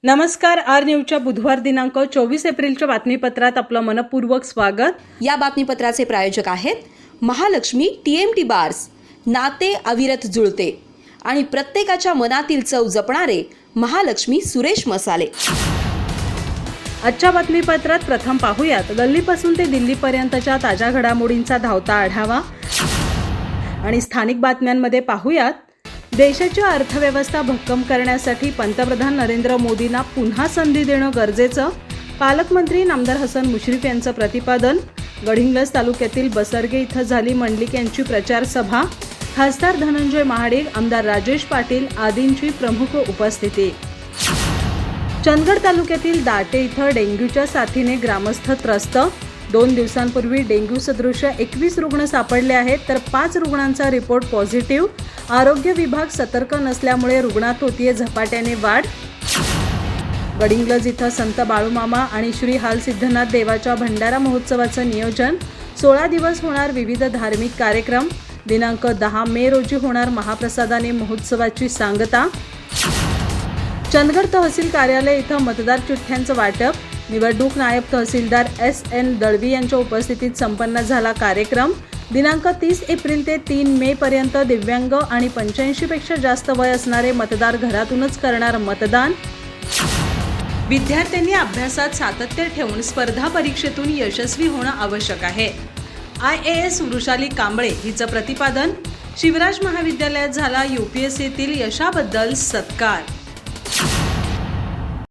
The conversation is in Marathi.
नमस्कार. आर न्यूजच्या बुधवार दिनांक 24 एप्रिलच्या बातमीपत्रात आपलं मनपूर्वक स्वागत. या बातमीपत्राचे प्रायोजक आहेत महालक्ष्मी TMT बार्स. नाते अविरत जुळते आणि प्रत्येकाच्या मनातील चव जपणारे महालक्ष्मी सुरेश मसाले. आजच्या बातमीपत्रात प्रथम पाहूयात गल्लीपासून ते दिल्लीपर्यंतच्या ताज्या घडामोडींचा धावता आढावा आणि स्थानिक बातम्यांमध्ये पाहूयात देशाची अर्थव्यवस्था भक्कम करण्यासाठी पंतप्रधान नरेंद्र मोदींना पुन्हा संधी देणं गरजेचं. पालकमंत्री नामदार हसन मुश्रीफ यांचं प्रतिपादन. गडिंग्लज तालुक्यातील बसरगे इथं झाली मंडलिक यांची प्रचार सभा. खासदार धनंजय महाडिक, आमदार राजेश पाटील आदींची प्रमुख उपस्थिती. चंदगड तालुक्यातील दाटे इथं डेंग्यूच्या साथीने ग्रामस्थ त्रस्त. 2 दिवसांपूर्वी डेंग्यू सदृश 21 रुग्ण सापडले आहेत, तर 5 रुग्णांचा रिपोर्ट पॉझिटिव्ह. आरोग्य विभाग सतर्क नसल्यामुळे रुग्णात होतीये झपाट्याने वाढ. गडिंग्लज इथं संत बाळूमामा आणि श्री हाल सिद्धनाथ देवाच्या भंडारा महोत्सवाचं नियोजन. 16 दिवस होणार विविध धार्मिक कार्यक्रम. दिनांक 10 मे रोजी होणार महाप्रसादाने महोत्सवाची सांगता. चंदगड तहसील कार्यालय इथं मतदार चिठ्ठ्यांचं वाटप. निवडणूक नायब तहसीलदार SN दळवी यांच्या उपस्थितीत संपन्न झाला कार्यक्रम. दिनांक 30 एप्रिल ते 3 मे पर्यंत दिव्यांग आणि 85 पेक्षा जास्त वय असणारे मतदार घरातूनच करणार मतदान. विद्यार्थ्यांनी अभ्यासात सातत्य ठेवून स्पर्धा परीक्षेतून यशस्वी होणं आवश्यक आहे. IAS वृषाली कांबळे हिचं प्रतिपादन. शिवराज महाविद्यालयात झाला UPSCतील यशाबद्दल सत्कार.